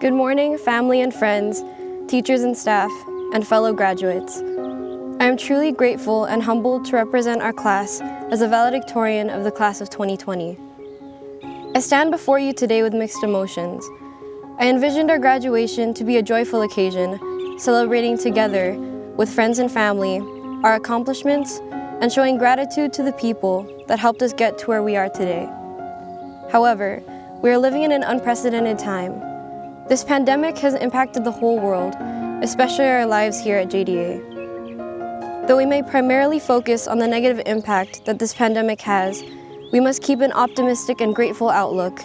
Good morning, family and friends, teachers and staff, and fellow graduates. I am truly grateful and humbled to represent our class as a valedictorian of the class of 2020. I stand before you today with mixed emotions. I envisioned our graduation to be a joyful occasion, celebrating together with friends and family, our accomplishments, and showing gratitude to the people that helped us get to where we are today. However, we are living in an unprecedented time. This pandemic has impacted the whole world, especially our lives here at JDA. Though we may primarily focus on the negative impact that this pandemic has, we must keep an optimistic and grateful outlook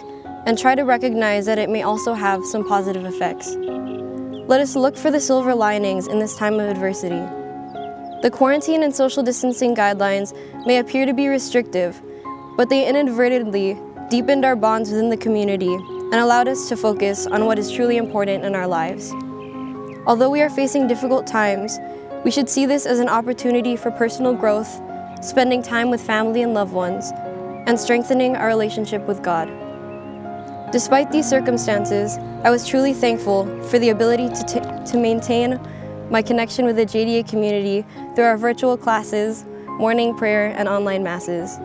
and try to recognize that it may also have some positive effects. Let us look for the silver linings in this time of adversity. The quarantine and social distancing guidelines may appear to be restrictive, but they inadvertently deepened our bonds within the community and allowed us to focus on what is truly important in our lives. Although we are facing difficult times, we should see this as an opportunity for personal growth, spending time with family and loved ones, and strengthening our relationship with God. Despite these circumstances, I was truly thankful for the ability to maintain my connection with the JDA community through our virtual classes, morning prayer, and online masses.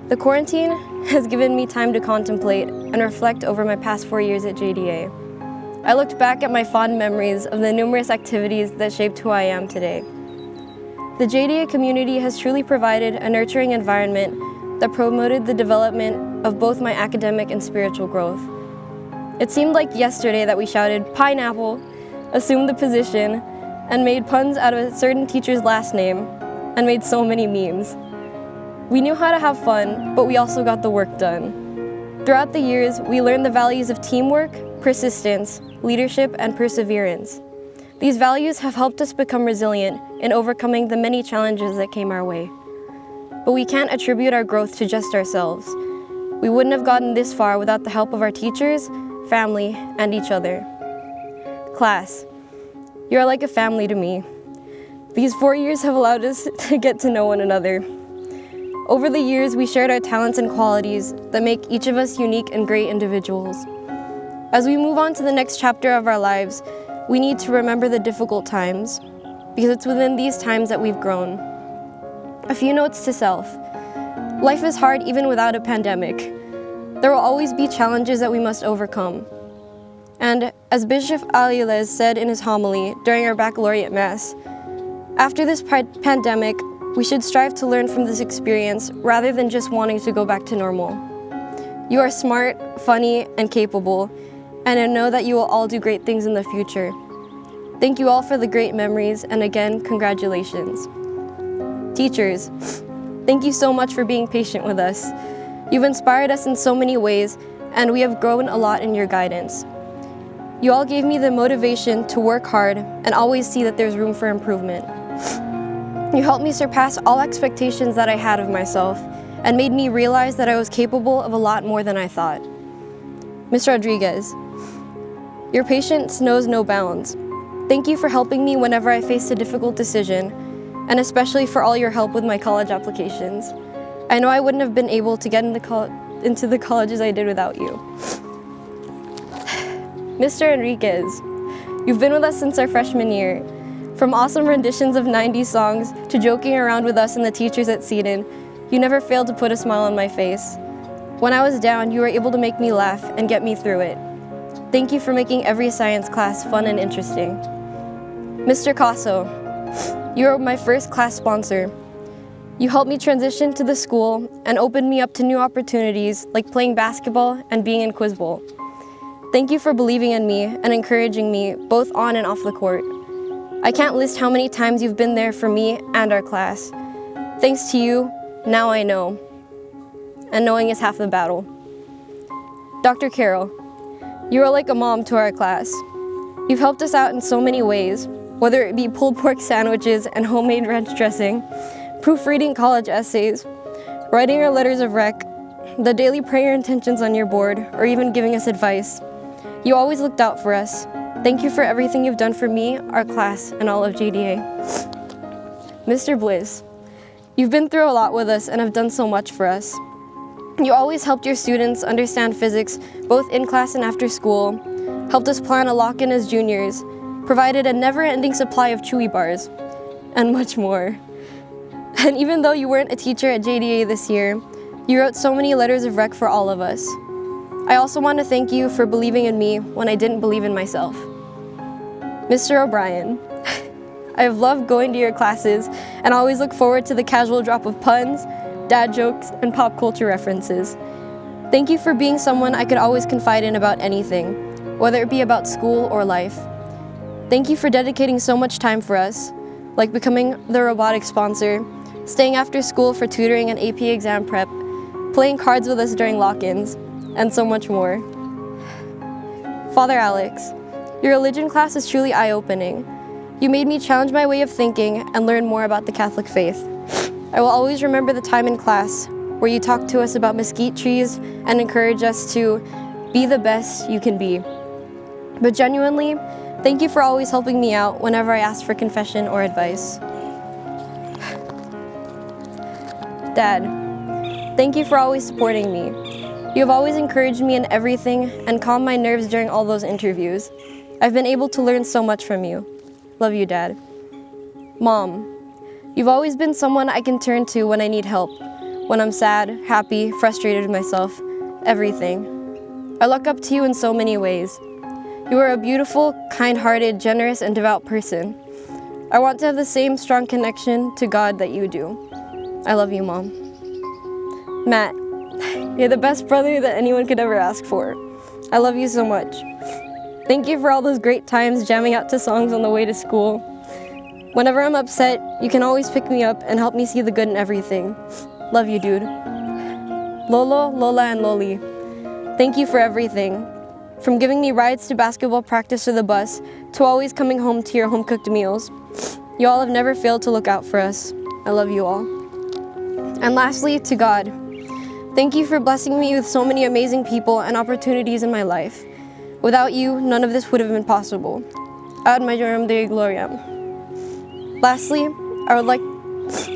The quarantine has given me time to contemplate and reflect over my past 4 years at JDA. I looked back at my fond memories of the numerous activities that shaped who I am today. The JDA community has truly provided a nurturing environment that promoted the development of both my academic and spiritual growth. It seemed like yesterday that we shouted "pineapple," assumed the position, and made puns out of a certain teacher's last name, and made so many memes. We knew how to have fun, but we also got the work done. Throughout the years, we learned the values of teamwork, persistence, leadership, and perseverance. These values have helped us become resilient in overcoming the many challenges that came our way. But we can't attribute our growth to just ourselves. We wouldn't have gotten this far without the help of our teachers, family, and each other. Class, you are like a family to me. These 4 years have allowed us to get to know one another. Over the years, we shared our talents and qualities that make each of us unique and great individuals. As we move on to the next chapter of our lives, we need to remember the difficult times, because it's within these times that we've grown. A few notes to self. Life is hard even without a pandemic. There will always be challenges that we must overcome. And as Bishop Aliles said in his homily during our baccalaureate mass, after this pandemic, we should strive to learn from this experience rather than just wanting to go back to normal. You are smart, funny, and capable, and I know that you will all do great things in the future. Thank you all for the great memories, and again, congratulations. Teachers, thank you so much for being patient with us. You've inspired us in so many ways, and we have grown a lot in your guidance. You all gave me the motivation to work hard and always see that there's room for improvement. You helped me surpass all expectations that I had of myself and made me realize that I was capable of a lot more than I thought. Ms. Rodriguez, your patience knows no bounds. Thank you for helping me whenever I faced a difficult decision, and especially for all your help with my college applications. I know I wouldn't have been able to get into the colleges I did without you. Mr. Enriquez, you've been with us since our freshman year. From awesome renditions of 90s songs to joking around with us and the teachers at Seton, you never failed to put a smile on my face. When I was down, you were able to make me laugh and get me through it. Thank you for making every science class fun and interesting. Mr. Casso, you are my first class sponsor. You helped me transition to the school and opened me up to new opportunities like playing basketball and being in Quiz Bowl. Thank you for believing in me and encouraging me both on and off the court. I can't list how many times you've been there for me and our class. Thanks to you, now I know. And knowing is half the battle. Dr. Carroll, you are like a mom to our class. You've helped us out in so many ways, whether it be pulled pork sandwiches and homemade ranch dressing, proofreading college essays, writing our letters of rec, the daily prayer intentions on your board, or even giving us advice. You always looked out for us. Thank you for everything you've done for me, our class, and all of JDA. Mr. Bliss, you've been through a lot with us and have done so much for us. You always helped your students understand physics, both in class and after school, helped us plan a lock-in as juniors, provided a never-ending supply of Chewy bars, and much more. And even though you weren't a teacher at JDA this year, you wrote so many letters of rec for all of us. I also want to thank you for believing in me when I didn't believe in myself. Mr. O'Brien, I have loved going to your classes and always look forward to the casual drop of puns, dad jokes, and pop culture references. Thank you for being someone I could always confide in about anything, whether it be about school or life. Thank you for dedicating so much time for us, like becoming the robotics sponsor, staying after school for tutoring and AP exam prep, playing cards with us during lock-ins, and so much more. Father Alex, your religion class is truly eye-opening. You made me challenge my way of thinking and learn more about the Catholic faith. I will always remember the time in class where you talked to us about mesquite trees and encouraged us to be the best you can be. But genuinely, thank you for always helping me out whenever I asked for confession or advice. Dad, thank you for always supporting me. You have always encouraged me in everything and calmed my nerves during all those interviews. I've been able to learn so much from you. Love you, Dad. Mom, you've always been someone I can turn to when I need help, when I'm sad, happy, frustrated with myself, everything. I look up to you in so many ways. You are a beautiful, kind-hearted, generous, and devout person. I want to have the same strong connection to God that you do. I love you, Mom. Matt, you're the best brother that anyone could ever ask for. I love you so much. Thank you for all those great times jamming out to songs on the way to school. Whenever I'm upset, you can always pick me up and help me see the good in everything. Love you, dude. Lolo, Lola, and Loli, thank you for everything. From giving me rides to basketball practice or the bus, to always coming home to your home-cooked meals. You all have never failed to look out for us. I love you all. And lastly, to God. Thank you for blessing me with so many amazing people and opportunities in my life. Without you, none of this would have been possible. Ad majorem Dei gloriam. Lastly, I would like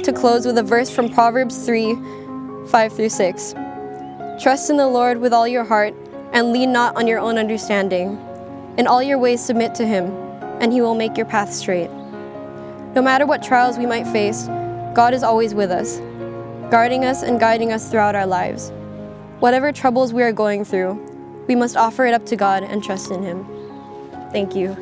to close with a verse from Proverbs 3, 5-6. Trust in the Lord with all your heart, and lean not on your own understanding. In all your ways submit to Him, and He will make your path straight. No matter what trials we might face, God is always with us, guarding us and guiding us throughout our lives. Whatever troubles we are going through, we must offer it up to God and trust in Him. Thank you.